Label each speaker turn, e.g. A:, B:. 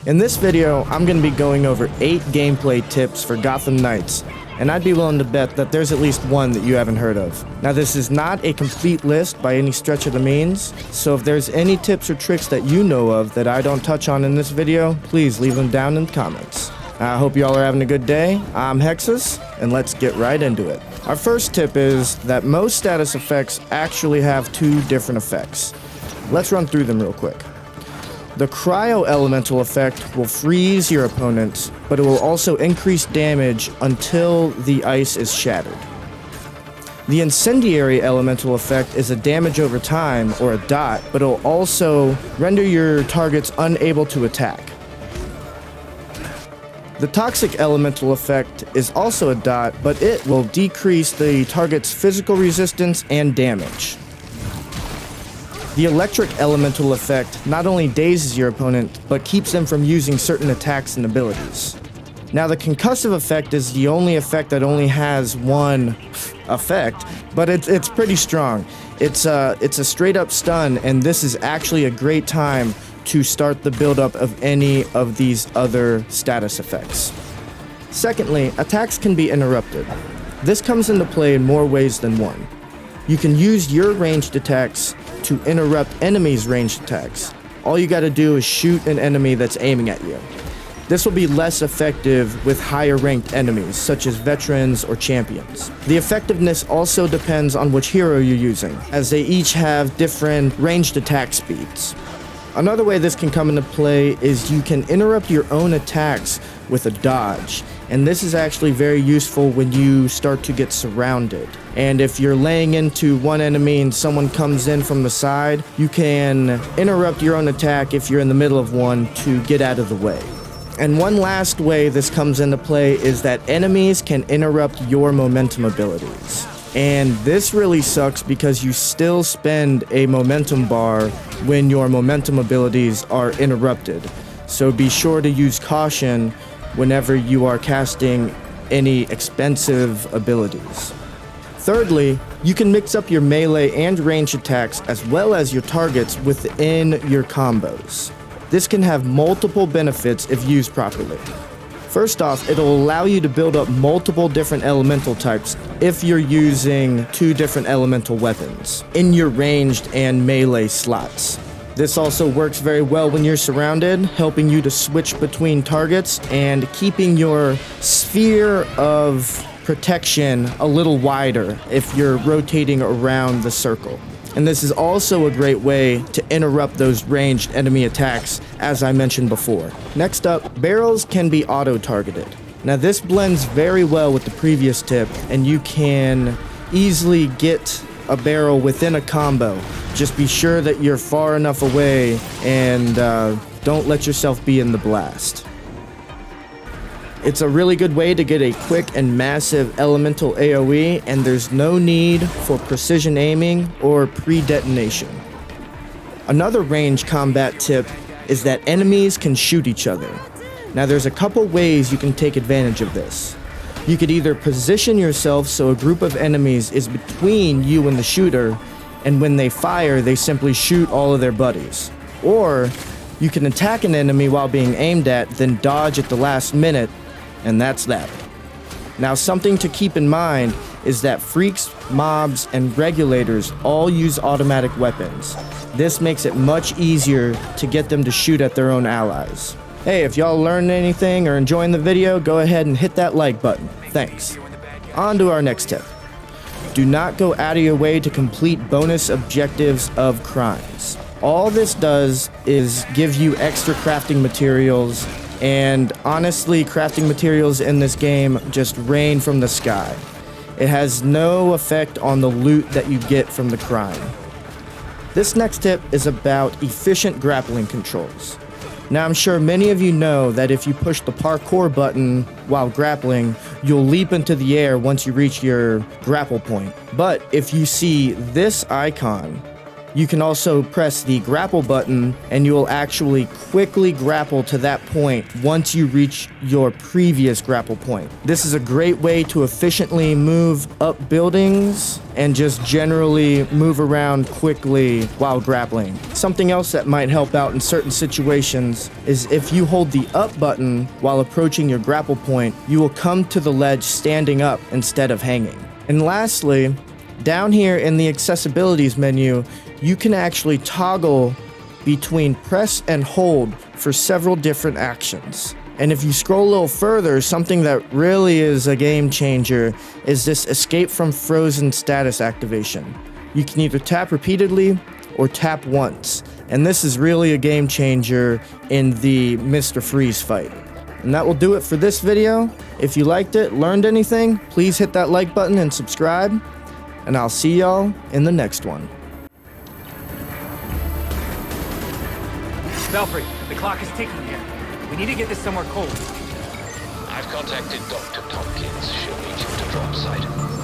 A: In this video, I'm going to be going over 8 gameplay tips for Gotham Knights, and I'd be willing to bet that there's at least one that you haven't heard of. Now, this is not a complete list by any stretch of the means, so if there's any tips or tricks that you know of that I don't touch on in this video, please leave them down in the comments. I hope y'all are having a good day. I'm Hexus, and let's get right into it. Our first tip is that most status effects actually have 2 different effects. Let's run through them real quick. The Cryo Elemental effect will freeze your opponents, but it will also increase damage until the ice is shattered. The Incendiary Elemental effect is a damage over time, or a dot, but it will also render your targets unable to attack. The Toxic Elemental effect is also a dot, but it will decrease the target's physical resistance and damage. The Electric Elemental effect not only dazes your opponent, but keeps them from using certain attacks and abilities. Now, the Concussive effect is the only effect that only has one effect, but it's pretty strong. It's a straight up stun, and this is actually a great time to start the buildup of any of these other status effects. Secondly, attacks can be interrupted. This comes into play in more ways than one. You can use your ranged attacks to interrupt enemies' ranged attacks. All you gotta do is shoot an enemy that's aiming at you. This will be less effective with higher ranked enemies, such as veterans or champions. The effectiveness also depends on which hero you're using, as they each have different ranged attack speeds. Another way this can come into play is you can interrupt your own attacks with a dodge, and this is actually very useful when you start to get surrounded. And if you're laying into one enemy and someone comes in from the side, you can interrupt your own attack if you're in the middle of one to get out of the way. And one last way this comes into play is that enemies can interrupt your momentum abilities. And this really sucks because you still spend a momentum bar when your momentum abilities are interrupted. So be sure to use caution whenever you are casting any expensive abilities. Thirdly, you can mix up your melee and range attacks as well as your targets within your combos. This can have multiple benefits if used properly. First off, it'll allow you to build up multiple different elemental types if you're using 2 different elemental weapons in your ranged and melee slots. This also works very well when you're surrounded, helping you to switch between targets and keeping your sphere of protection a little wider if you're rotating around the circle. And this is also a great way to interrupt those ranged enemy attacks, as I mentioned before. Next up, barrels can be auto-targeted. Now this blends very well with the previous tip, and you can easily get a barrel within a combo. Just be sure that you're far enough away and don't let yourself be in the blast. It's a really good way to get a quick and massive elemental AoE, and there's no need for precision aiming or pre-detonation. Another range combat tip is that enemies can shoot each other. Now there's a couple ways you can take advantage of this. You could either position yourself so a group of enemies is between you and the shooter, and when they fire, they simply shoot all of their buddies. Or you can attack an enemy while being aimed at, then dodge at the last minute, and that's that. Now, something to keep in mind is that freaks, mobs, and regulators all use automatic weapons. This makes it much easier to get them to shoot at their own allies. Hey, if y'all learned anything or enjoying the video, go ahead and hit that like button. Thanks. On to our next tip. Do not go out of your way to complete bonus objectives of crimes. All this does is give you extra crafting materials, and honestly, crafting materials in this game just rain from the sky. It has no effect on the loot that you get from the crime. This next tip is about efficient grappling controls. Now, I'm sure many of you know that if you push the parkour button while grappling, you'll leap into the air once you reach your grapple point. But if you see this icon, You can also press the grapple button and you will actually quickly grapple to that point once you reach your previous grapple point. This is a great way to efficiently move up buildings and just generally move around quickly while grappling. Something else that might help out in certain situations is if you hold the up button while approaching your grapple point, you will come to the ledge standing up instead of hanging. And lastly, down here in the accessibilities menu, you can actually toggle between press and hold for several different actions. And if you scroll a little further, something that really is a game changer is this escape from frozen status activation. You can either tap repeatedly or tap once. And this is really a game changer in the Mr. Freeze fight. And that will do it for this video. If you liked it, learned anything, please hit that like button and subscribe. And I'll see y'all in the next one.
B: Belfry, the clock is ticking here. We need to get this somewhere cold.
C: I've contacted Dr. Tompkins. She'll meet you at a drop site.